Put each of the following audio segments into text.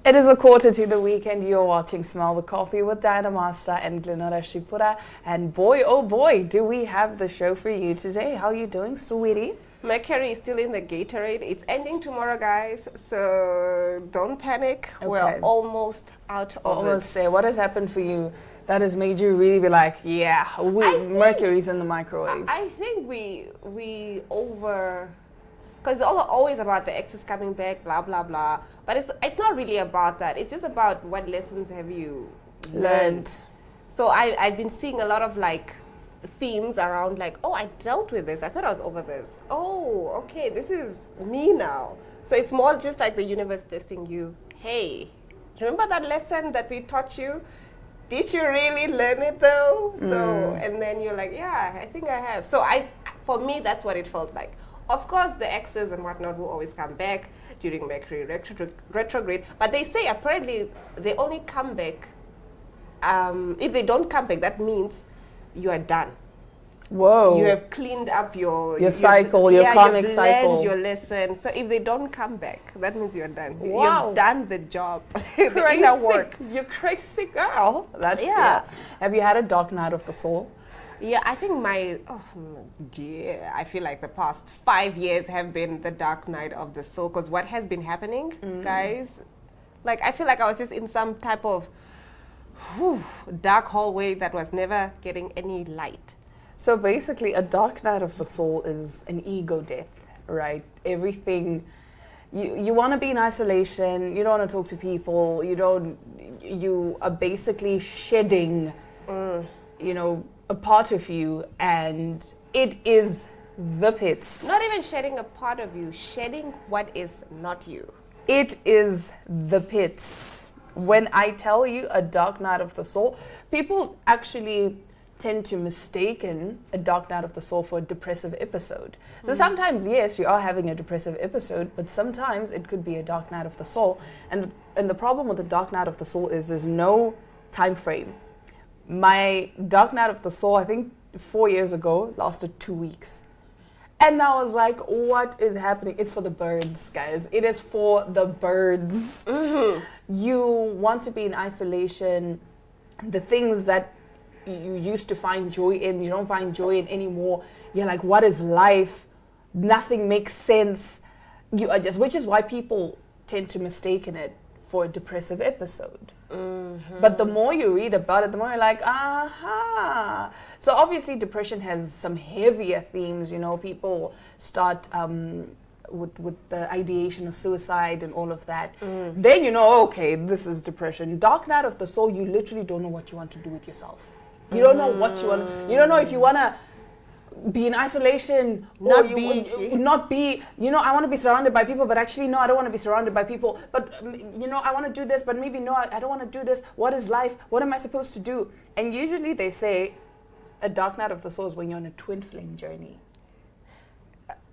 It is a quarter to the weekend. You're watching Smell the Coffee with Diana Master and Glenora Shipura. And boy, oh boy, do we have the show for you today. How are you doing, sweetie? Mercury is still in the Gatorade. It's ending tomorrow, guys. So don't panic. Okay. We're almost out of Almost it. there. What has happened for you that has made you really be like, yeah, Mercury's in the microwave? I think we over... Because it's always about the exes coming back, blah, blah, blah. But it's not really about that. It's just about what lessons have you learned. So I've been seeing a lot of like themes around like, oh, I dealt with this. I thought I was over this. Oh, okay, this is me now. So it's more just like the universe testing you. Hey, remember that lesson that we taught you? Did you really learn it though? So, and then you're like, yeah, I think I have. So for me, that's what it felt like. Of course, the exes and whatnot will always come back during Mercury retrograde. But they say apparently they only come back. If they don't come back, that means you are done. Whoa. You have cleaned up your cycle, your karmic you've cycle. learned your lesson. So if they don't come back, that means you're done. Wow. You've done the job. Crazy. The inner work. You're crazy girl. That's Yeah. Have you had a dark night of the soul? Yeah, I think I feel like the past 5 years have been the dark night of the soul. Because what has been happening, guys, like I feel like I was just in some type of dark hallway that was never getting any light. So basically, a dark night of the soul is an ego death, right? Everything, you want to be in isolation, you don't want to talk to people, you are basically shedding, a part of you, and it is the pits. Not even shedding a part of you, shedding what is not you. It is the pits. When I tell you a dark night of the soul, people actually tend to mistaken a dark night of the soul for a depressive episode. So sometimes, yes, you are having a depressive episode, but sometimes it could be a dark night of the soul. And the problem with the dark night of the soul is there's no time frame. My dark night of the soul, I think 4 years ago, lasted 2 weeks. And I was like, what is happening? It's for the birds, guys. It is for the birds. You want to be in isolation. The things that you used to find joy in, you don't find joy in anymore. You're like, what is life? Nothing makes sense. You are just, which is why people tend to mistake it for a depressive episode. But the more you read about it, the more you're like, aha. So obviously depression has some heavier themes, people start with the ideation of suicide and all of that. Then okay, this is depression. Dark night of the soul, you literally don't know what you want to do with yourself. You don't know what you want. You don't know if you want to be in isolation or not be, I want to be surrounded by people, but actually, no, I don't want to be surrounded by people. But, I want to do this, but maybe, no, I don't want to do this. What is life? What am I supposed to do? And usually they say a dark night of the soul is when you're on a twin flame journey.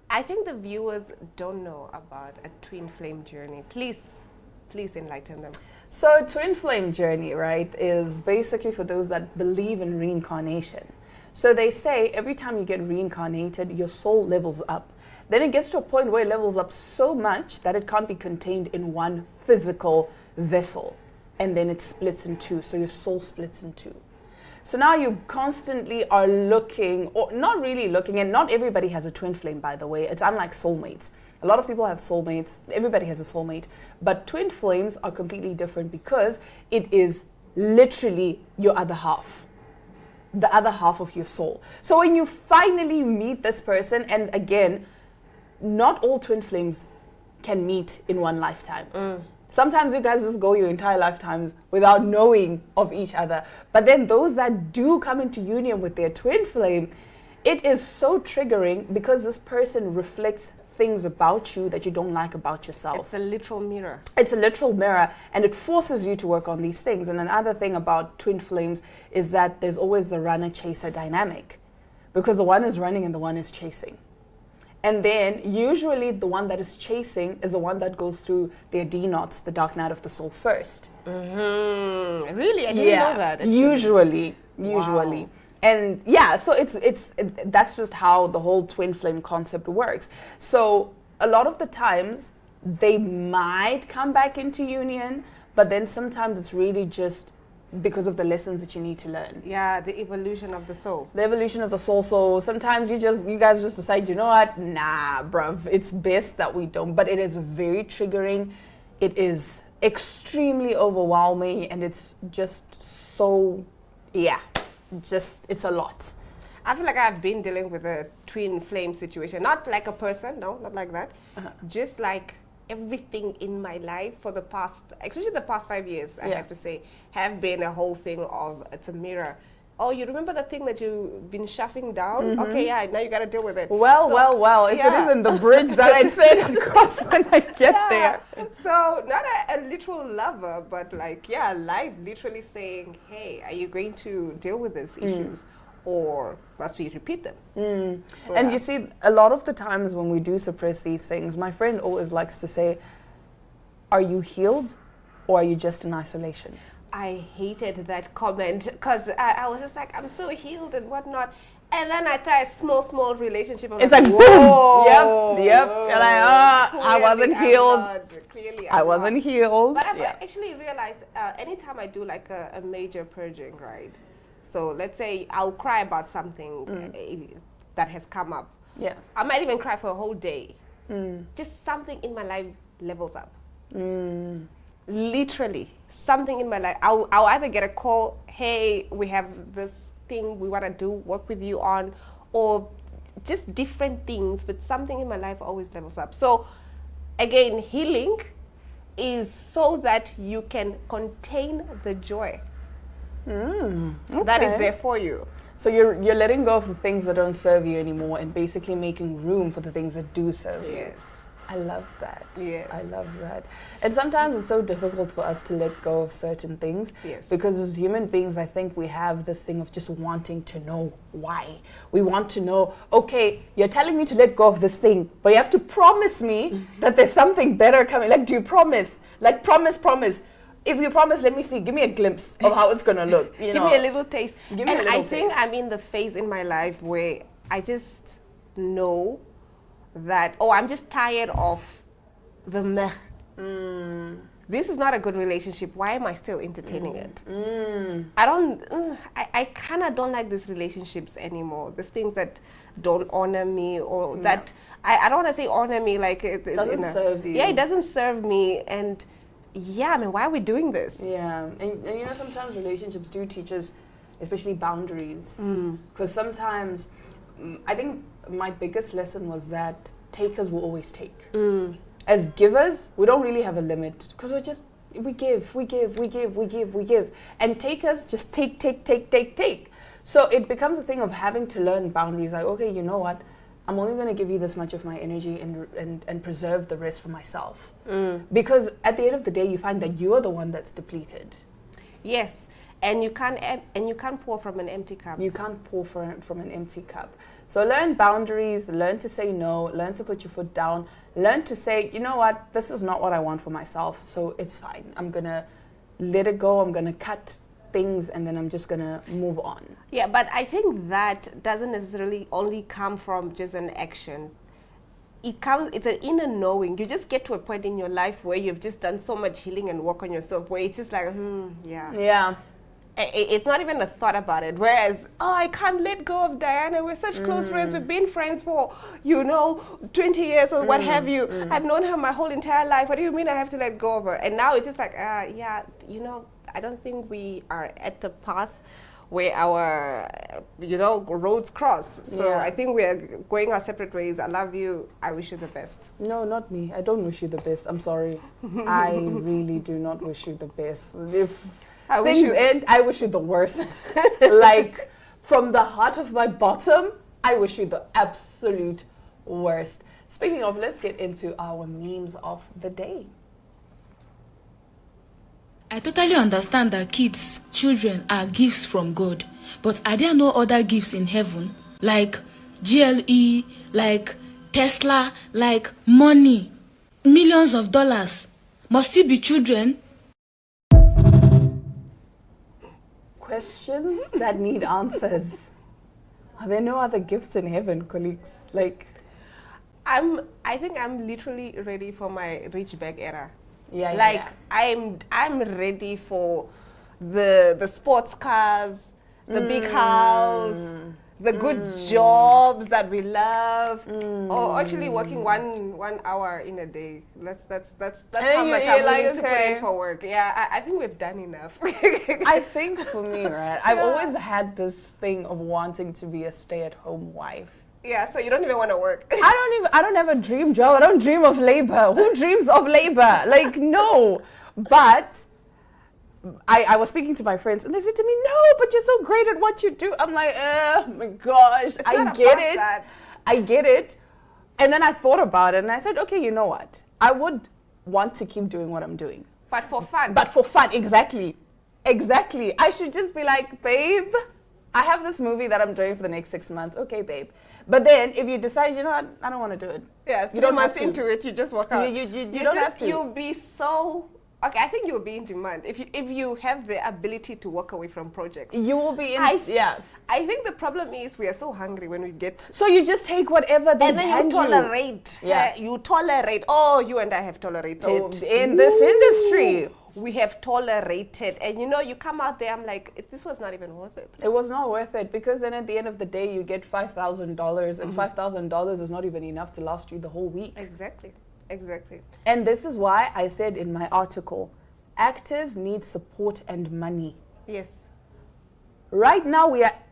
I think the viewers don't know about a twin flame journey. Please enlighten them. So twin flame journey, right, is basically for those that believe in reincarnation. So they say every time you get reincarnated, your soul levels up. Then it gets to a point where it levels up so much that it can't be contained in one physical vessel. And then it splits in two. So your soul splits in two. So now you constantly are looking, or not really looking, and not everybody has a twin flame, by the way. It's unlike soulmates. A lot of people have soulmates. Everybody has a soulmate. But twin flames are completely different because it is literally your other half. The other half of your soul. So when you finally meet this person, and again, not all twin flames can meet in one lifetime. Sometimes you guys just go your entire lifetimes without knowing of each other. But then those that do come into union with their twin flame, it is so triggering because this person reflects things about you that you don't like about yourself. It's a literal mirror. It's a literal mirror, and it forces you to work on these things. And another thing about twin flames is that there's always the runner-chaser dynamic, because the one is running and the one is chasing. And then usually the one that is chasing is the one that goes through their D-knots, the dark night of the soul first. Really? I didn't know that. Actually. Usually. Wow. And so that's just how the whole twin flame concept works. So a lot of the times they might come back into union, but then sometimes it's really just because of the lessons that you need to learn. Yeah, the evolution of the soul. The evolution of the soul. So sometimes you guys just decide, you know what? Nah, bruv, it's best that we don't. But it is very triggering. It is extremely overwhelming, and it's just so, it's a lot. I feel like I've been dealing with a twin flame situation. Not like a person, no, not like that. Just like everything in my life for the past, especially the past 5 years, I have to say, have been a whole thing of, it's a mirror. Oh, you remember the thing that you've been shoving down? Okay, now you got to deal with it. Well, if it isn't the bridge that I said I'd cross when I get there. So not a literal lover, but like, life literally saying, hey, are you going to deal with these issues? Or must we repeat them? And you see, a lot of the times when we do suppress these things, my friend always likes to say, are you healed or are you just in isolation? I hated that comment because I was just like, I'm so healed and whatnot. And then I try a small relationship. It's like, boom! Yep. You're like, I wasn't healed. Clearly, I wasn't healed. But I've actually realized anytime I do like a major purging, right? So let's say I'll cry about something that has come up. Yeah. I might even cry for a whole day. Just something in my life levels up. Literally, something in my life. I'll either get a call, hey, we have this thing we want to do, work with you on, or just different things, but something in my life always levels up. So again, healing is so that you can contain the joy that is there for you. So you're letting go of the things that don't serve you anymore and basically making room for the things that do serve you. Yes. I love that. Yes. I love that. And sometimes it's so difficult for us to let go of certain things. Yes. Because as human beings, I think we have this thing of just wanting to know why. We want to know, okay, you're telling me to let go of this thing, but you have to promise me that there's something better coming. Like, do you promise? Like, promise. If you promise, let me see. Give me a glimpse of how it's going to look. Give me a little taste. Give me a little taste. I think I'm in the phase in my life where I just know that, I'm just tired of the meh. This is not a good relationship. Why am I still entertaining it? I kind of don't like these relationships anymore. These things that don't honor me or that, I don't want to say honor me like it doesn't serve you. Yeah, it doesn't serve me. And I mean, why are we doing this? Yeah, and you know, sometimes relationships do teach us, especially boundaries. Because sometimes, I think my biggest lesson was that takers will always take. As givers, we don't really have a limit because we give. And takers just take. So it becomes a thing of having to learn boundaries. Like, okay, you know what? I'm only going to give you this much of my energy and preserve the rest for myself. Because at the end of the day, you find that you're the one that's depleted. Yes. And you can't pour from an empty cup. You can't pour from an empty cup. So learn boundaries, learn to say no, learn to put your foot down, learn to say, you know what, this is not what I want for myself, so it's fine. I'm going to let it go, I'm going to cut things, and then I'm just going to move on. Yeah, but I think that doesn't necessarily only come from just an action. It's an inner knowing. You just get to a point in your life where you've just done so much healing and work on yourself where it's just like, Yeah. It's not even a thought about it. Whereas, I can't let go of Diana. We're such close friends. We've been friends for, 20 years or what have you. I've known her my whole entire life. What do you mean I have to let go of her? And now it's just like, I don't think we are at the path where our, roads cross. So I think we are going our separate ways. I love you. I wish you the best. No, not me. I don't wish you the best. I'm sorry. I really do not wish you the best. If things end, I wish you the worst. Like, from the heart of my bottom, I wish you the absolute worst. Speaking of, let's get into our memes of the day. I totally understand that children are gifts from God. But are there no other gifts in heaven? Like GLE, like Tesla, like money, millions of dollars. Must still be children? Questions that need answers. Are there no other gifts in heaven, colleagues? Like, I think I'm literally ready for my rich bag era. Yeah, yeah, Like yeah. I'm ready for the sports cars, the big house, the good jobs that we love, or actually working 1 hour in a day. That's And how you- much you're I'm like, willing to put okay. in for work. Yeah, I think we've done enough. I think for me, right, I've Yeah. always had this thing of wanting to be a stay-at-home wife. Yeah, so you don't even want to work. I don't ever dream, Joe. I don't dream of labor. Who dreams of labor? Like, no. But I was speaking to my friends and they said to me, no, but you're so great at what you do. I'm like, oh my gosh, I not get about it. that. I get it. And then I thought about it and I said, okay, you know what? I would want to keep doing what I'm doing. But for fun. But for fun, exactly. Exactly. I should just be like, babe, I have this movie that I'm doing for the next 6 months. Okay, babe. But then if you decide, you know what, I don't want to do it. yeah, You 3 don't months have to. into it, you just walk out. You don't have to. You'll be so. Okay, I think you'll be in demand if you have the ability to walk away from projects. You will be in, Yeah. I think the problem is we are so hungry when we get. So you just take whatever they And then hand you tolerate. Yeah. You tolerate. Oh, you and I have tolerated. Oh, in this industry. We have tolerated. And you know, you come out there, I'm like, this was not even worth it. It was not worth it because then at the end of the day, you get $5,000 and $5,000 is not even enough to last you the whole week. Exactly. Exactly. And this is why I said in my article, actors need support and money. Yes. Right now,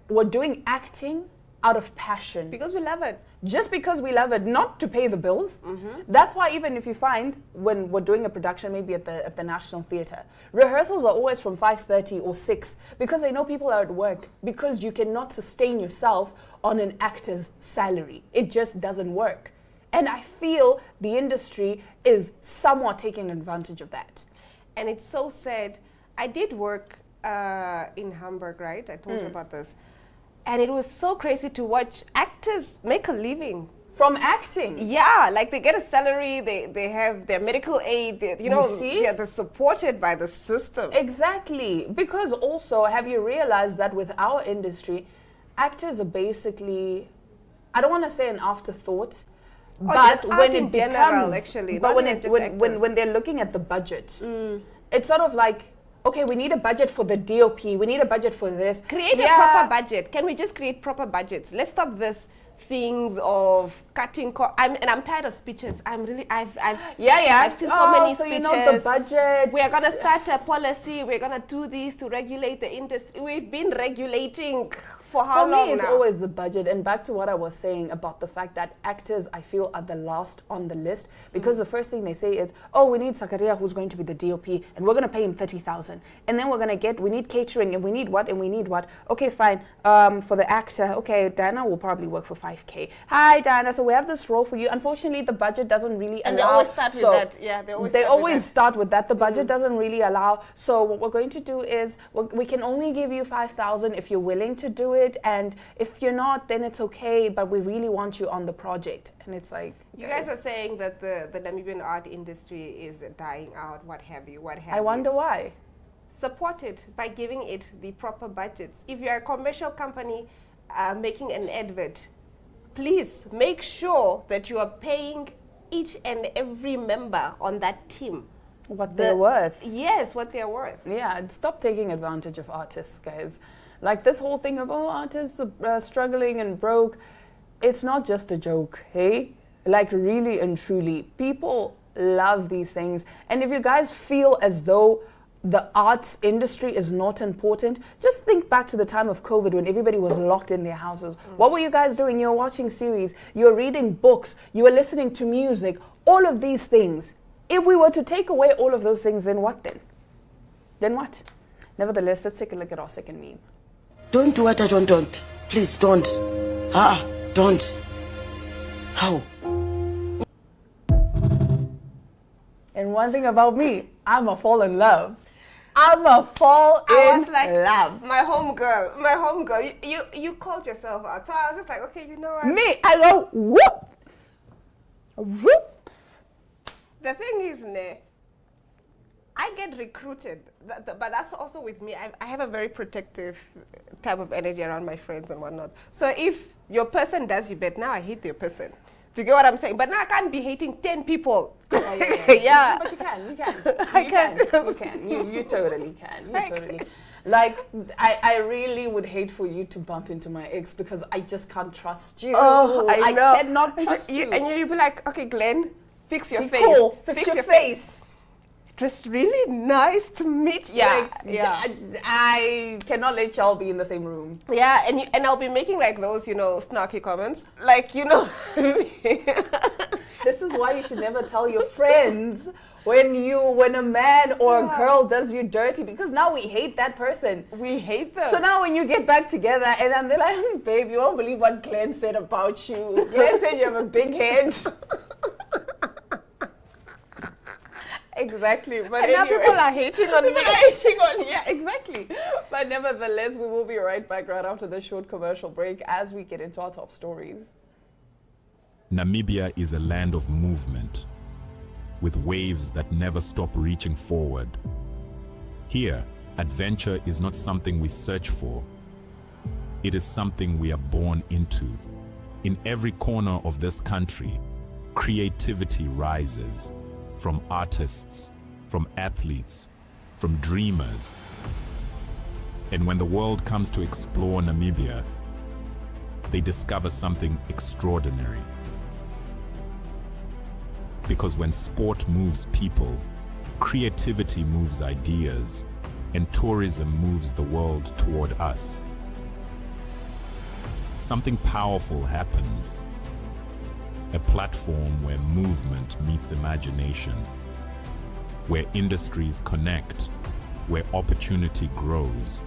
we're doing acting out of passion. Because we love it. Just because we love it, not to pay the bills. That's why even if you find when we're doing a production, maybe at the National Theatre, rehearsals are always from 5:30 or 6 because they know people are at work. Because you cannot sustain yourself on an actor's salary. It just doesn't work. And I feel the industry is somewhat taking advantage of that. And it's so sad. I did work in Hamburg, right? I told you about this. And it was so crazy to watch actors make a living. From acting. Yeah, like they get a salary, they have their medical aid, you know, see? yeah, they're supported by the system. Exactly. Because also, have you realized that with our industry, actors are basically, I don't want to say an afterthought, Or but just art when in it general, becomes, actually, but not when even it just when actors. when they're looking at the budget, it's sort of like, okay, we need a budget for the DOP, we need a budget for this. Create a proper budget. Can we just create proper budgets? Let's stop this things of cutting. I'm tired of speeches. I've seen so many so speeches. you know the budget. We are gonna start a policy. We're gonna do this to regulate the industry. We've been regulating for how For long me, it's now? always the budget. And back to what I was saying about the fact that actors, I feel, are the last on the list because the first thing they say is, oh, we need Zakaria who's going to be the DOP and we're going to pay him 30,000. And then we need catering and we need what and we need what. Okay, fine. For the actor, okay, Diana will probably work for 5K. Hi, Diana. So we have this role for you. Unfortunately, the budget doesn't really And allow. they always start with So that. Yeah, they always they start with always that. start with that. The budget doesn't really allow. So what we're going to do is we can only give you 5,000 if you're willing to do it, and if you're not, then it's okay. But we really want you on the project. And it's like You guys are saying that the Namibian art industry is dying out. What have you? I wonder why. Support it by giving it the proper budgets. If you're a commercial company making an advert, please make sure that you are paying each and every member on that team What they're worth. Yes, what they're worth. Yeah, and stop taking advantage of artists, guys. Like this whole thing of, oh, artists are struggling and broke. It's not just a joke, hey? Like really and truly, people love these things. And if you guys feel as though the arts industry is not important, just think back to the time of COVID when everybody was locked in their houses. What were you guys doing? You were watching series, you were reading books, you were listening to music, all of these things. If we were to take away all of those things, then what then? Then what? Nevertheless, let's take a look at our second meme. Don't do what I don't. Please don't. Don't. How? And one thing about me, I'ma fall in love. I'ma fall I in was like, love. my homegirl. You called yourself out. So I was just like, okay, you know what? Me, I go whoop, whoop. The thing is, I get recruited, but that's also with me. I have a very protective type of energy around my friends and whatnot. So if your person does you bad, now I hate your person. Do you get what I'm saying? But now I can't be hating 10 people. Oh, Yeah. But you can. You can. I can. You can. You totally can. You totally. Like, I really would hate for you to bump into my ex because I just can't trust you. Oh, I know. cannot trust you. And you'll be like, okay, Glenn, fix your Be face. cool. Fix your face. It was really nice to meet you. Yeah. I cannot let y'all be in the same room. Yeah, and I'll be making like those, snarky comments. Like, This is why you should never tell your friends when a man or a girl does you dirty, because now we hate that person. We hate them. So now when you get back together and then they're like, babe, you won't believe what Glenn said about you. Glenn said you have a big head. Exactly. But and now anyway. people are hating on me. Yeah, exactly. But nevertheless, we will be right back right after this short commercial break as we get into our top stories. Namibia is a land of movement, with waves that never stop reaching forward. Here, adventure is not something we search for. It is something we are born into. In every corner of this country, creativity rises. From artists, from athletes, from dreamers. And when the world comes to explore Namibia, they discover something extraordinary. Because when sport moves people, creativity moves ideas, and tourism moves the world toward us. Something powerful happens. A platform where movement meets imagination, where industries connect, where opportunity grows,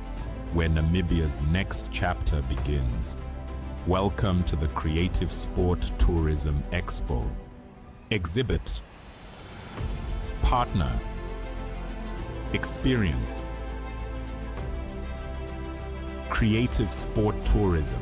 where Namibia's next chapter begins. Welcome to the Creative Sport Tourism Expo. Exhibit, partner, experience. Creative Sport Tourism.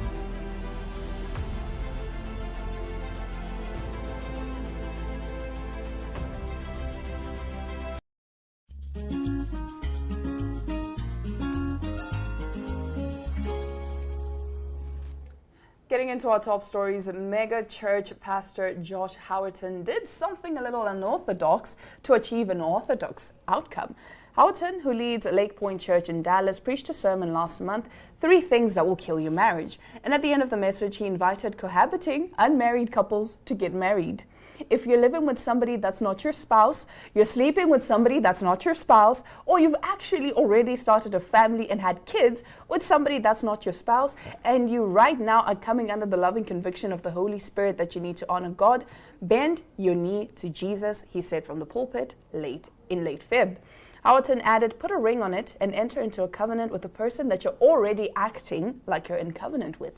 Getting into our top stories, mega church pastor Josh Howerton did something a little unorthodox to achieve an orthodox outcome. Howerton, who leads Lake Point Church in Dallas, preached a sermon last month, 3 things that will kill your marriage. And at the end of the message, he invited cohabiting unmarried couples to get married. If you're living with somebody that's not your spouse, you're sleeping with somebody that's not your spouse, or you've actually already started a family and had kids with somebody that's not your spouse, and you right now are coming under the loving conviction of the Holy Spirit that you need to honor God, bend your knee to Jesus, he said from the pulpit late Feb. Howerton added, put a ring on it and enter into a covenant with the person that you're already acting like you're in covenant with.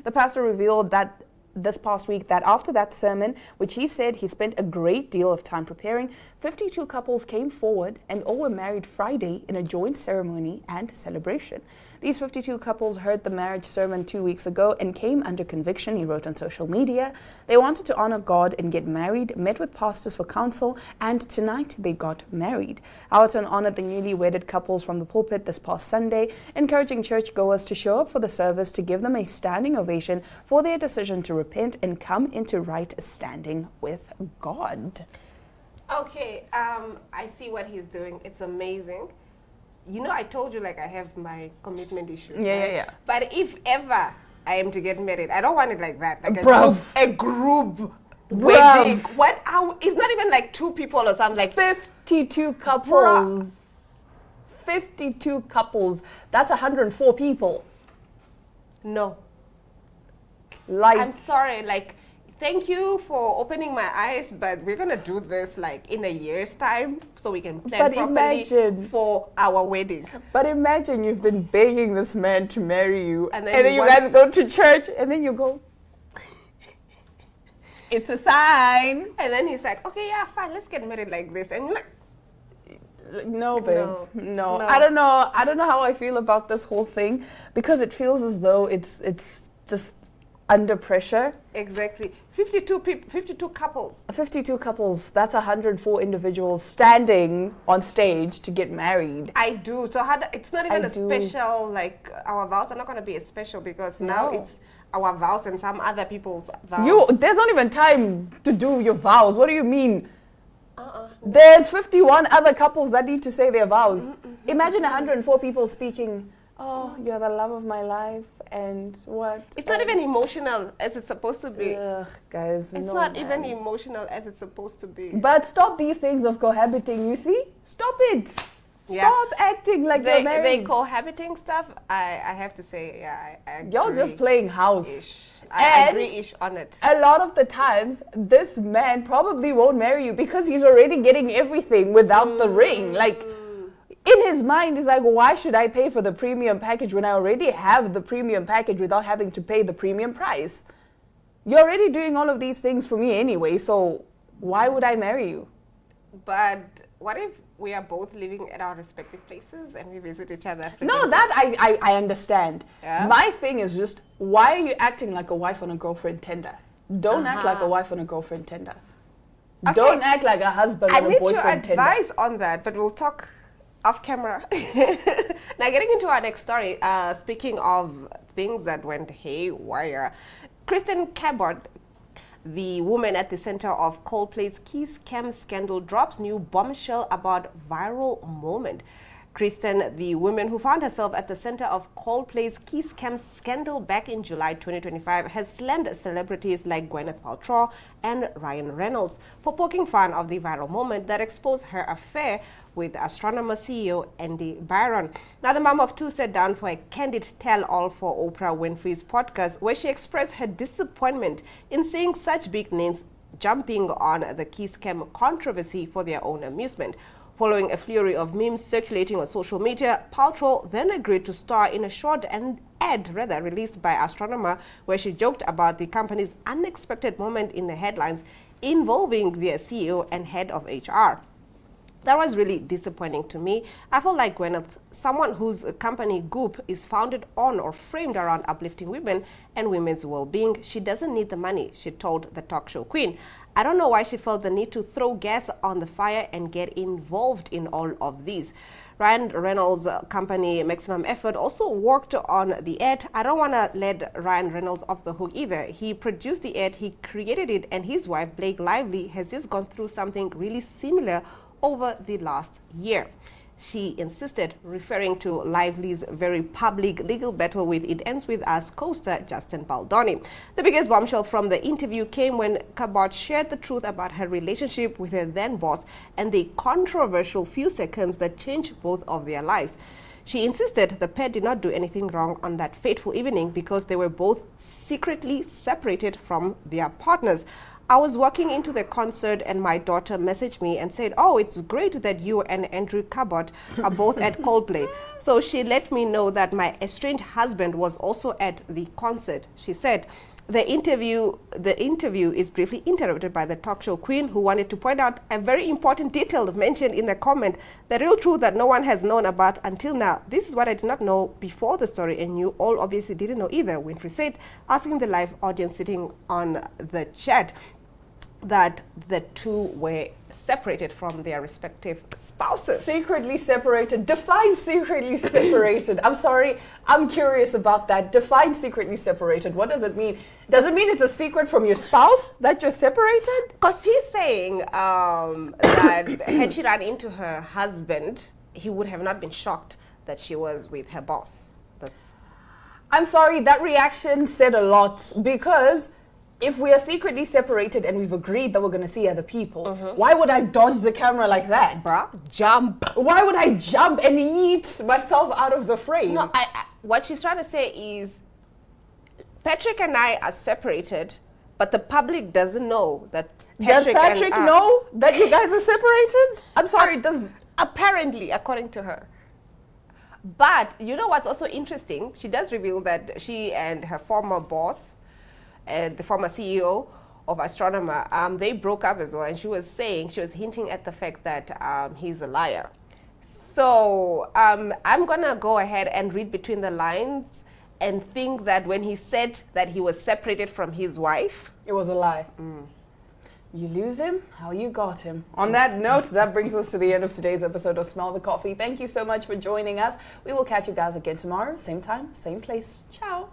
The pastor revealed that this past week that after that sermon, which he said he spent a great deal of time preparing, 52 couples came forward and all were married Friday in a joint ceremony and celebration. These 52 couples heard the marriage sermon 2 weeks ago and came under conviction, he wrote on social media. They wanted to honor God and get married, met with pastors for counsel, and tonight they got married. Howerton honored the newly wedded couples from the pulpit this past Sunday, encouraging churchgoers to show up for the service to give them a standing ovation for their decision to repent and come into right standing with God. Okay, I see what he's doing. It's amazing. I told you I have my commitment issues. Yeah. But if ever I am to get married, I don't want it like that. Like Bruv. a group Bruv. wedding. It's not even 2 people or something. 52 couples. Bruh. 52 couples. That's 104 people. No. I'm sorry. Thank you for opening my eyes, but we're gonna do this in a year's time so we can plan properly for our wedding. But imagine you've been begging this man to marry you, and then you guys go to church, and then you go, it's a sign. And then he's like, okay, yeah, fine, let's get married like this. And no, babe, no. No. I don't know how I feel about this whole thing, because it feels as though it's just under pressure. Exactly. 52 couples. 52 couples, that's 104 individuals standing on stage to get married. I do. So it's not even special, our vows are not going to be as special because now it's our vows and some other people's vows. There's not even time to do your vows. What do you mean? There's 51 other couples that need to say their vows. Imagine 104 people speaking, oh, you're the love of my life, and what? It's not even emotional as it's supposed to be. Ugh, guys, It's no, not man. even emotional as it's supposed to be. But stop these things of cohabiting, you see? Stop it. Yeah. Stop acting like you're They married. cohabiting stuff, I have to say, yeah, I agree. You're just playing house. I And agree-ish on it. a lot of the times, this man probably won't marry you because he's already getting everything without the ring. Like, in his mind, he's like, why should I pay for the premium package when I already have the premium package without having to pay the premium price? You're already doing all of these things for me anyway, so why would I marry you? But what if we are both living at our respective places and we visit each other? No, that I understand. Yeah? My thing is just, why are you acting like a wife on a girlfriend tender? Don't act like a wife on a girlfriend tender. Okay. Don't act like a husband I on a need your boyfriend tender. advice on that, but we'll talk off camera. Now, getting into our next story, speaking of things that went haywire, Kristen Cabot, the woman at the center of Coldplay's Kiss Cam scandal, drops new bombshell about viral moment. Kristen, the woman who found herself at the center of Coldplay's Kiss Cam scandal back in July 2025, has slammed celebrities like Gwyneth Paltrow and Ryan Reynolds for poking fun of the viral moment that exposed her affair with astronomer CEO Andy Byron. Now, the mom of two sat down for a candid tell-all for Oprah Winfrey's podcast, where she expressed her disappointment in seeing such big names jumping on the Kiss Cam controversy for their own amusement. Following a flurry of memes circulating on social media, Paltrow then agreed to star in a short ad released by Astronomer, where she joked about the company's unexpected moment in the headlines involving their CEO and head of HR. That was really disappointing to me. I felt like Gwyneth, someone whose company Goop is founded on or framed around uplifting women and women's well-being, she doesn't need the money, she told the talk show queen. I don't know why she felt the need to throw gas on the fire and get involved in all of these. Ryan Reynolds' company Maximum Effort also worked on the ad. I don't want to let Ryan Reynolds off the hook either. He produced the ad, he created it, and his wife Blake Lively has just gone through something really similar over the last year. She insisted, referring to Lively's very public legal battle with It Ends With Us co-star Justin Baldoni. The biggest bombshell from the interview came when Cabot shared the truth about her relationship with her then boss and the controversial few seconds that changed both of their lives. She insisted the pair did not do anything wrong on that fateful evening because they were both secretly separated from their partners. I was walking into the concert and my daughter messaged me and said, oh, it's great that you and Andrew Cabot are both at Coldplay. So she let me know that my estranged husband was also at the concert. She said, the interview is briefly interrupted by the talk show queen, who wanted to point out a very important detail mentioned in the comment, the real truth that no one has known about until now. This is what I did not know before the story, and you all obviously didn't know either, Winfrey said, asking the live audience sitting on the chat that the two were separated from their respective spouses. Secretly separated. Define secretly separated. I'm sorry, I'm curious about that. Define secretly separated. What does it mean? Does it mean it's a secret from your spouse that you're separated? Because he's saying that had she run into her husband, he would have not been shocked that she was with her boss. I'm sorry, that reaction said a lot, because if we are secretly separated and we've agreed that we're going to see other people, why would I dodge the camera like that? Bruh, jump. Why would I jump and yeet myself out of the frame? No, what she's trying to say is Patrick and I are separated, but the public doesn't know that Patrick Does Patrick know that you guys are separated? I'm sorry, does... Apparently, according to her. But you know what's also interesting? She does reveal that she and her former boss, the former CEO of Astronomer, they broke up as well, and she was hinting at the fact that he's a liar. So I'm gonna go ahead and read between the lines and think that when he said that he was separated from his wife, it was a lie. You lose him, how you got him. On that note, that brings us to the end of today's episode of Smell the Coffee. Thank you so much for joining us. We will catch you guys again tomorrow, same time, same place. Ciao.